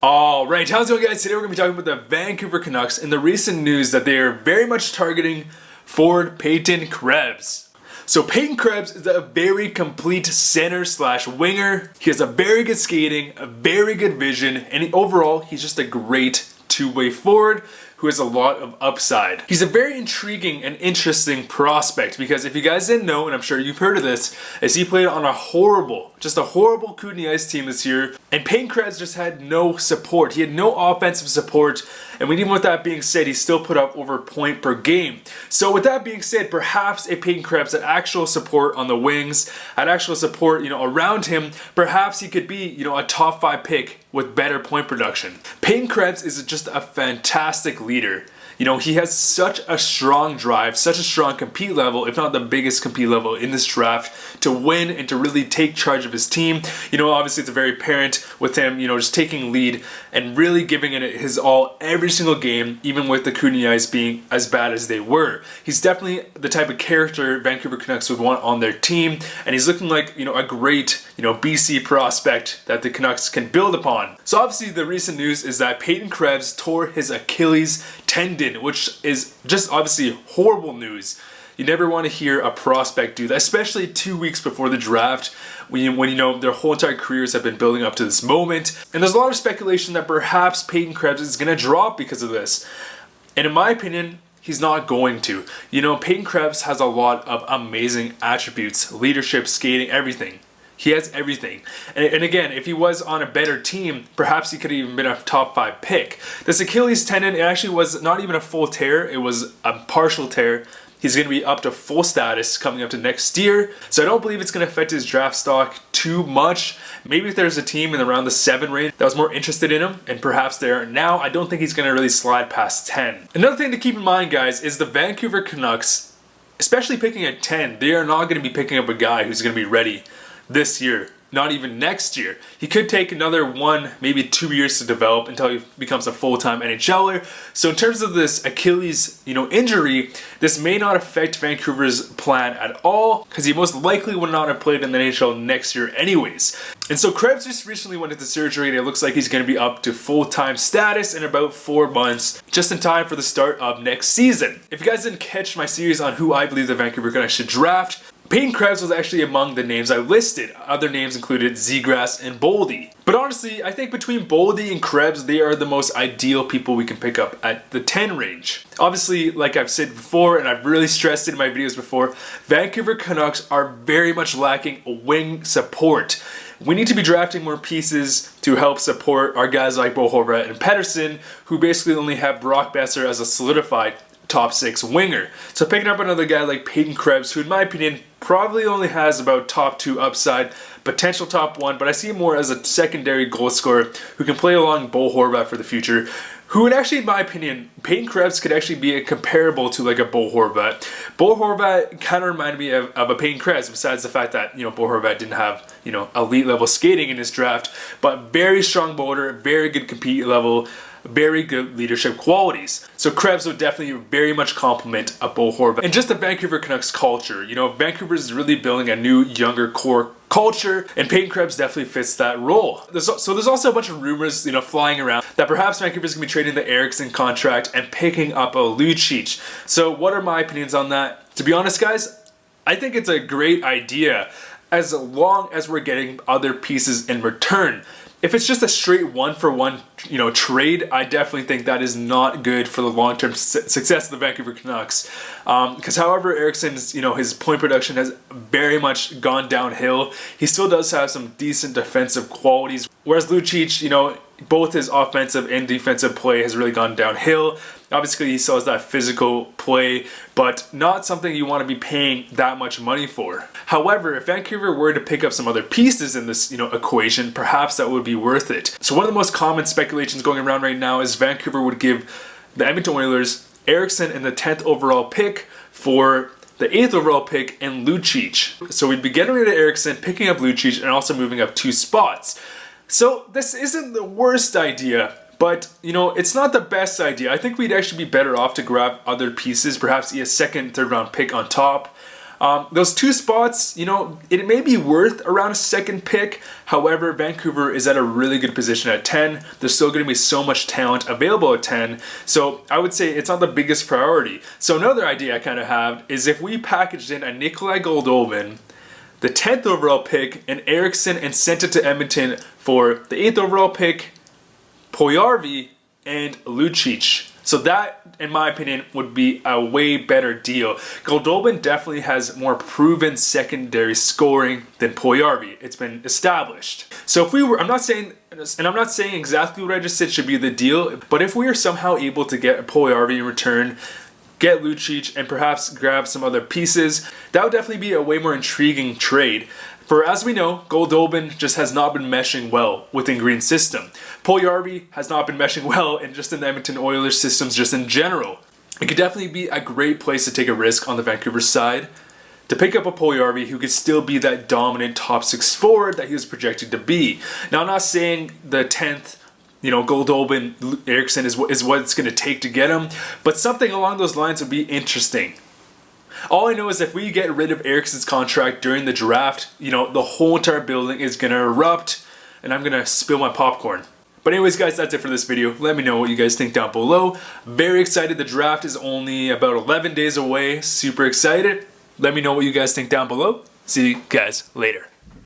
Alright, how's it going, guys? Today we're going to be talking about the Vancouver Canucks and the recent news that they are very much targeting forward Peyton Krebs. So Peyton Krebs is a very complete center slash winger. He has a very good skating, a very good vision, and overall he's just a great two-way forward who has a lot of upside. He's a very intriguing and interesting prospect because if you guys didn't know, and I'm sure you've heard of this, is he played on a horrible Kootenay Ice team this year, and Peyton Krebs just had no support. He had no offensive support, and even with that being said, he still put up over a point per game. So with that being said, perhaps if Peyton Krebs had actual support on the wings, had actual support, around him, perhaps he could be, a top 5 pick with better point production. Peyton Krebs is just a fantastic leader. He has such a strong drive, such a strong compete level, if not the biggest compete level in this draft, to win and to really take charge of his team. Obviously it's very apparent with him, just taking lead and really giving it his all every single game, even with the Kootenay Ice being as bad as they were. He's definitely the type of character Vancouver Canucks would want on their team, and he's looking like, a great, BC prospect that the Canucks can build upon. So obviously the recent news is that Peyton Krebs tore his Achilles tendon, which is just obviously horrible news. You never want to hear a prospect do that, especially 2 weeks before the draft, when their whole entire careers have been building up to this moment. And there's a lot of speculation that perhaps Peyton Krebs is going to drop because of this. And in my opinion, he's not going to. Peyton Krebs has a lot of amazing attributes, leadership, skating, everything. He has everything. And again, if he was on a better team, perhaps he could have even been a top 5 pick. This Achilles tendon, it actually was not even a full tear, it was a partial tear. He's going to be up to full status coming up to next year. So I don't believe it's going to affect his draft stock too much. Maybe if there's a team in around the 7 range that was more interested in him, and perhaps they are now, I don't think he's going to really slide past 10. Another thing to keep in mind, guys, is the Vancouver Canucks, especially picking at 10, they are not going to be picking up a guy who's going to be ready this year, not even next year. He could take another 1, maybe 2 years to develop until he becomes a full-time NHLer. So in terms of this Achilles, injury, this may not affect Vancouver's plan at all, because he most likely would not have played in the NHL next year anyways. And so Krebs just recently went into surgery, and it looks like he's going to be up to full-time status in about 4 months, just in time for the start of next season. If you guys didn't catch my series on who I believe the Vancouver Canucks should draft, Peyton Krebs was actually among the names I listed. Other names included Zegras and Boldy. But honestly, I think between Boldy and Krebs, they are the most ideal people we can pick up at the 10 range. Obviously, like I've said before, and I've really stressed it in my videos before, Vancouver Canucks are very much lacking wing support. We need to be drafting more pieces to help support our guys like Bo Horvat and Pettersson, who basically only have Brock Boeser as a solidified top 6 winger. So picking up another guy like Peyton Krebs, who in my opinion probably only has about top 2 upside, potential top 1, but I see him more as a secondary goal scorer who can play along Bo Horvat for the future. Who would actually, in my opinion, Peyton Krebs could actually be comparable to like a Bo Horvat. Bo Horvat kind of reminded me of a Peyton Krebs, besides the fact that, Bo Horvat didn't have, elite level skating in his draft, but very strong motor, very good compete level, very good leadership qualities. So Krebs would definitely very much complement a Bo Horvat. And just the Vancouver Canucks culture. Vancouver is really building a new, younger core culture, and Peyton Krebs definitely fits that role. There's also a bunch of rumors, flying around that perhaps Vancouver's going to be trading the Eriksson contract and picking up a Lucic. So what are my opinions on that? To be honest, guys, I think it's a great idea as long as we're getting other pieces in return. If it's just a straight 1-for-1, trade, I definitely think that is not good for the long-term success of the Vancouver Canucks. Because however Eriksson's, his point production has very much gone downhill, he still does have some decent defensive qualities. Whereas Lucic, both his offensive and defensive play has really gone downhill. Obviously, he still has that physical play, but not something you want to be paying that much money for. However, if Vancouver were to pick up some other pieces in this, equation, perhaps that would be worth it. So one of the most common speculations going around right now is Vancouver would give the Edmonton Oilers Eriksson in the 10th overall pick for the 8th overall pick and Lucic. So we'd be getting rid of Eriksson, picking up Lucic, and also moving up 2 spots. So this isn't the worst idea, but, it's not the best idea. I think we'd actually be better off to grab other pieces, perhaps a 2nd, 3rd round pick on top. Those two spots, you know, it may be worth around a second pick. However, Vancouver is at a really good position at 10. There's still going to be so much talent available at 10. So I would say it's not the biggest priority. So another idea I kind of have is if we packaged in a Nikolai Goldobin, the 10th overall pick, and Eriksson, and sent it to Edmonton for the 8th overall pick, Puljujarvi, and Lucic. So that, in my opinion, would be a way better deal. Goldobin definitely has more proven secondary scoring than Puljujarvi. It's been established. So if we were, I'm not saying exactly what I just said should be the deal, but if we are somehow able to get Puljujarvi in return, get Lucic, and perhaps grab some other pieces, that would definitely be a way more intriguing trade. For as we know, Goldobin just has not been meshing well within Green's system. Puljujarvi has not been meshing well in just in the Edmonton Oilers systems just in general. It could definitely be a great place to take a risk on the Vancouver side to pick up a Puljujarvi who could still be that dominant top 6 forward that he was projected to be. Now, I'm not saying the 10th, you know, Goldobin, Eriksson is what it's going to take to get him, but something along those lines would be interesting. All I know is if we get rid of Eriksson's contract during the draft, you know, the whole entire building is going to erupt and I'm going to spill my popcorn. But anyways, guys, that's it for this video. Let me know what you guys think down below. Very excited. The draft is only about 11 days away. Super excited. Let me know what you guys think down below. See you guys later.